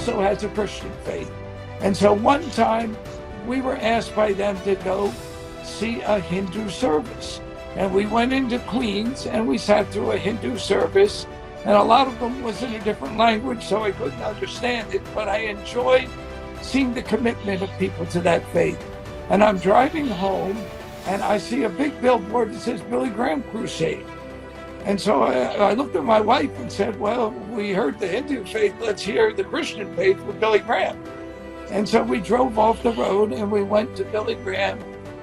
also has a Christian faith. And so one time we were asked by them to go see a Hindu service. And we went into Queens and we sat through a Hindu service. And a lot of them was in a different language, so I couldn't understand it. But I enjoyed seeing the commitment of people to that faith. And I'm driving home and I see a big billboard that says Billy Graham Crusade. And so I looked at my wife and said, well, we heard the Hindu faith, let's hear the Christian faith with Billy Graham. And so we drove off the road and we went to Billy Graham.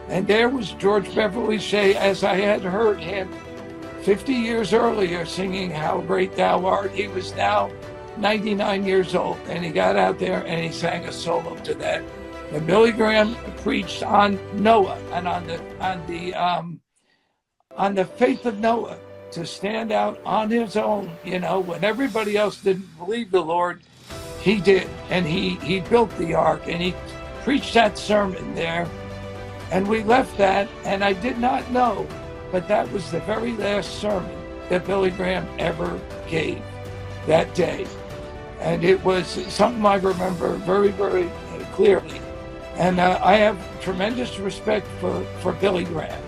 And there was George Beverly Shea, as I had heard him 50 years earlier singing How Great Thou Art. He was now 99 years old, and he got out there and he sang a solo to that. And Billy Graham preached on Noah and on the faith of Noah, to stand out on his own, you know, when everybody else didn't believe the Lord, he did. And he built the ark and he preached that sermon there. And we left that, and I did not know, but that was the very last sermon that Billy Graham ever gave that day. And it was something I remember very, very clearly. And I have tremendous respect for Billy Graham,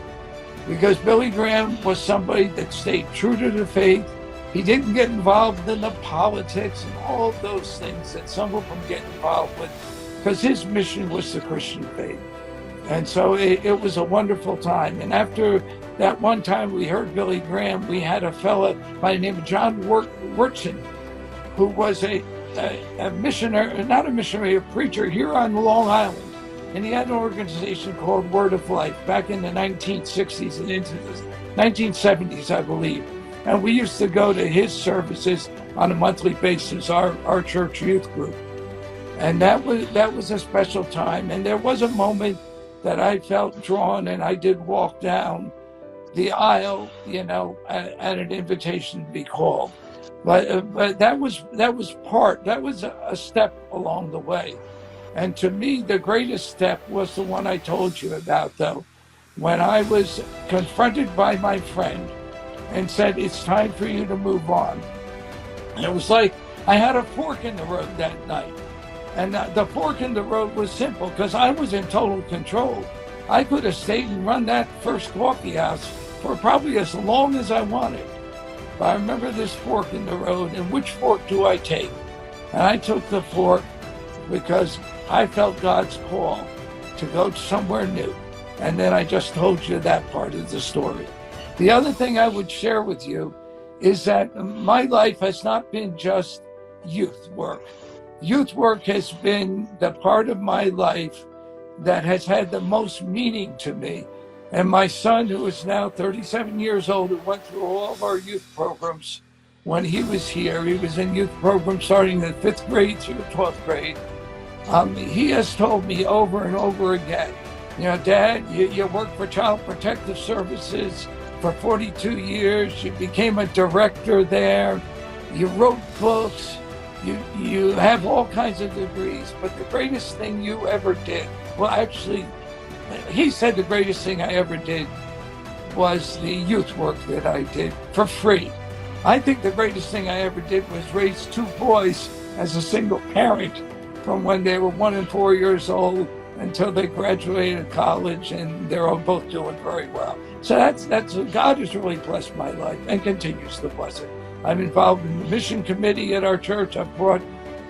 because Billy Graham was somebody that stayed true to the faith. He didn't get involved in the politics and all of those things that some of them get involved with, because his mission was the Christian faith. And so it was a wonderful time. And after that one time we heard Billy Graham, we had a fella by the name of John Wurtson, who was a missionary, not a missionary, a preacher here on Long Island. And he had an organization called Word of Life back in the 1960s and into the 1970s, I believe. And we used to go to his services on a monthly basis, our church youth group. And that was a special time. And there was a moment that I felt drawn, and I did walk down the aisle, you know, at an invitation to be called. But that was a step along the way. And to me, the greatest step was the one I told you about, though, when I was confronted by my friend and said, it's time for you to move on. And it was like I had a fork in the road that night. And the fork in the road was simple, because I was in total control. I could have stayed and run that first coffee house for probably as long as I wanted. But I remember this fork in the road, and which fork do I take? And I took the fork because I felt God's call to go somewhere new. And then I just told you that part of the story. The other thing I would share with you is that my life has not been just youth work. Youth work has been the part of my life that has had the most meaning to me. And my son, who is now 37 years old, who went through all of our youth programs when he was here, he was in youth programs starting in 5th grade through 12th grade. He has told me over and over again, you know, Dad, you worked for Child Protective Services for 42 years. You became a director there. You wrote books. You have all kinds of degrees, but the greatest thing you ever did, well, actually, he said the greatest thing I ever did was the youth work that I did for free. I think the greatest thing I ever did was raise 2 boys as a single parent from when they were 1 and 4 years old until they graduated college, and they're all both doing very well. So that's God has really blessed my life and continues to bless it. I'm involved in the mission committee at our church. I've brought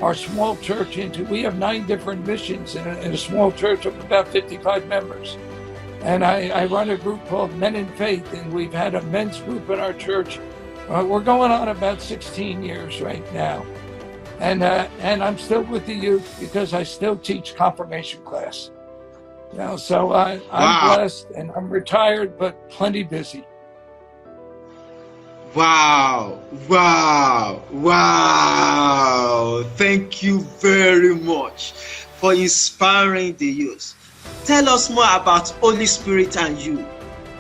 our small church we have 9 different missions in a small church of about 55 members. And I run a group called Men in Faith, and we've had a men's group in our church. We're going on about 16 years right now. And I'm still with the youth because I still teach confirmation class. You know, so I'm blessed, and I'm retired, but plenty busy. Wow. Thank you very much for inspiring the youth. Tell us more about Holy Spirit and you.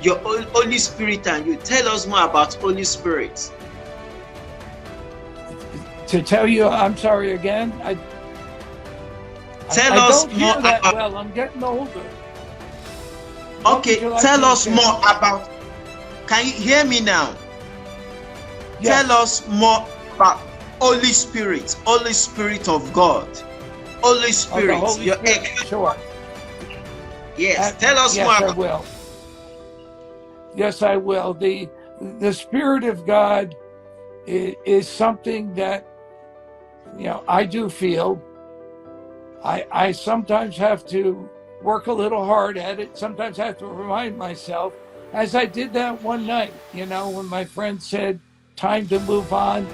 Your Holy Spirit and you. Tell us more about Holy Spirit. To tell you, I'm sorry again. Tell us more about. Well, I'm getting older. Okay, tell us more about. Can you hear me now? Yes. Tell us more about. Holy Spirit of God, Holy Of the Spirit, Holy your Spirit. Sure. yes, tell us more Yes, I about. will. Yes, I will. The Spirit of God is something that, I do feel. I sometimes have to work a little hard at it. Sometimes I have to remind myself, as I did that one night, when my friend said, time to move on.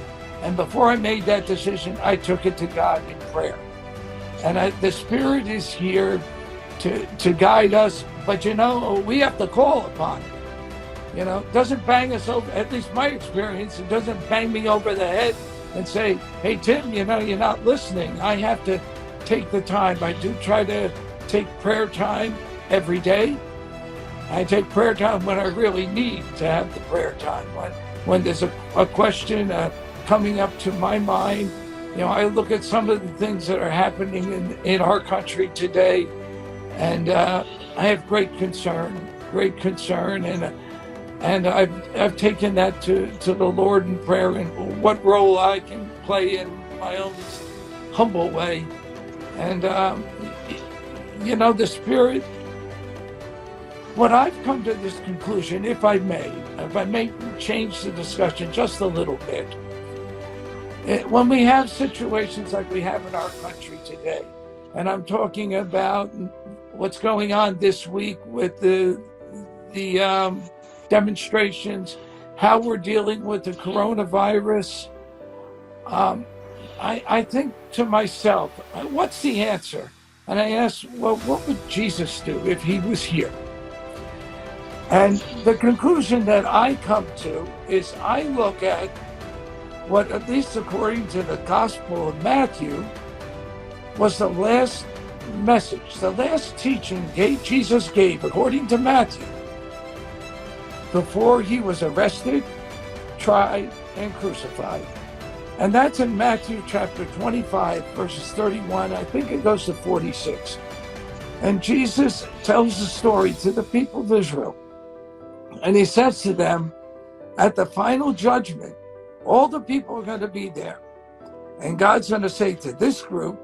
And before I made that decision, I took it to God in prayer. And the Spirit is here to guide us. But, we have to call upon it. It doesn't bang us over, at least my experience, it doesn't bang me over the head and say, hey, Tim, you're not listening. I have to take the time. I do try to take prayer time every day. I take prayer time when I really need to have the prayer time. When there's a question coming up to my mind, I look at some of the things that are happening in our country today, and I have great concern, and I've taken that to the Lord in prayer, and what role I can play in my own humble way. And the Spirit, what I've come to this conclusion, if I may change the discussion just a little bit. When we have situations like we have in our country today, and I'm talking about what's going on this week with the demonstrations, how we're dealing with the coronavirus, I think to myself, what's the answer? And I ask, well, what would Jesus do if he was here? And the conclusion that I come to is I look at what, at least according to the Gospel of Matthew, was the last message, the last teaching Jesus gave, according to Matthew, before he was arrested, tried, and crucified. And that's in Matthew chapter 25, verses 31, I think it goes to 46. And Jesus tells the story to the people of Israel. And he says to them, at the final judgment, all the people are going to be there. And God's going to say to this group,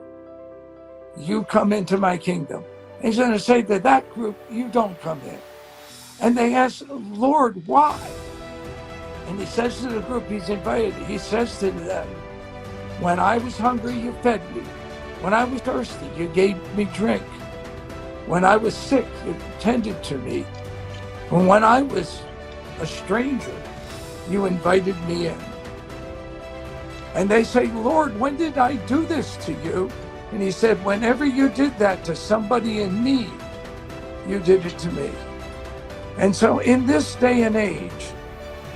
you come into my kingdom. And he's going to say to that group, you don't come in. And they ask, Lord, why? And he says to the group he's invited, he says to them, when I was hungry, you fed me. When I was thirsty, you gave me drink. When I was sick, you tended to me. And when I was a stranger, you invited me in. And they say, Lord, when did I do this to you? And he said, whenever you did that to somebody in need, you did it to me. And so in this day and age,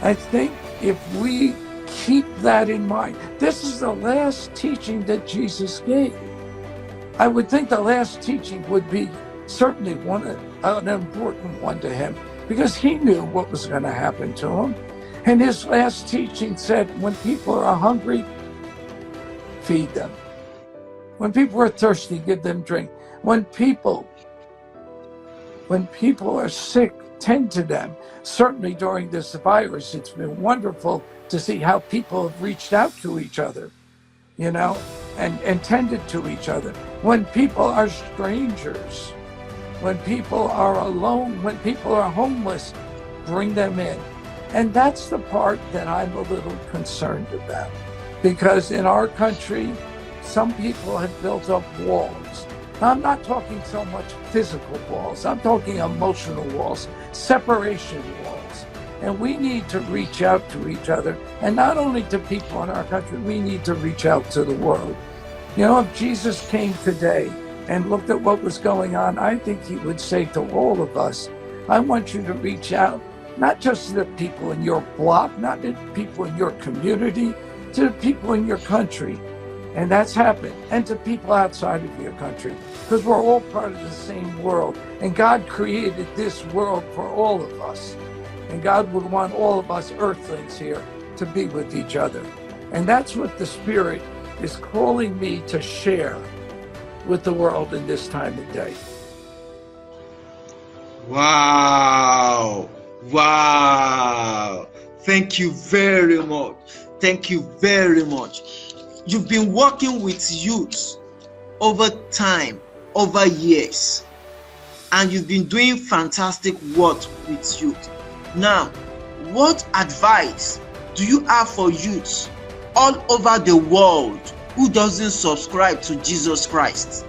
I think if we keep that in mind, this is the last teaching that Jesus gave. I would think the last teaching would be certainly an important one to him, because he knew what was going to happen to him. And his last teaching said, when people are hungry, feed them. When people are thirsty, give them drink. When people are sick, tend to them. Certainly during this virus, it's been wonderful to see how people have reached out to each other, and tended to each other. When people are strangers, when people are alone, when people are homeless, bring them in. And that's the part that I'm a little concerned about, because in our country, some people have built up walls. Now, I'm not talking so much physical walls. I'm talking emotional walls, separation walls. And we need to reach out to each other. And not only to people in our country, we need to reach out to the world. If Jesus came today and looked at what was going on, I think he would say to all of us, I want you to reach out, not just to the people in your block, not to the people in your community, to the people in your country. And that's happened. And to people outside of your country, because we're all part of the same world. And God created this world for all of us. And God would want all of us earthlings here to be with each other. And that's what the Spirit is calling me to share with the world in this time of day. Wow. Wow. Thank you very much. Thank you very much. You've been working with youth over time, over years, and you've been doing fantastic work with youth. Now, what advice do you have for youth all over the world who doesn't subscribe to Jesus Christ?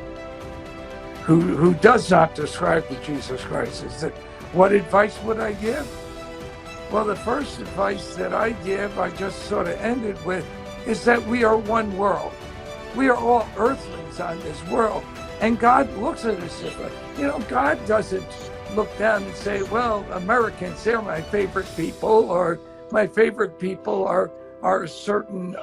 Who does not subscribe to Jesus Christ? Is that what advice would I give? Well, the first advice that I give, I just sort of ended with, is that we are one world. We are all earthlings on this world. And God looks at us as, God doesn't look down and say, well, Americans, they're my favorite people, or my favorite people are certain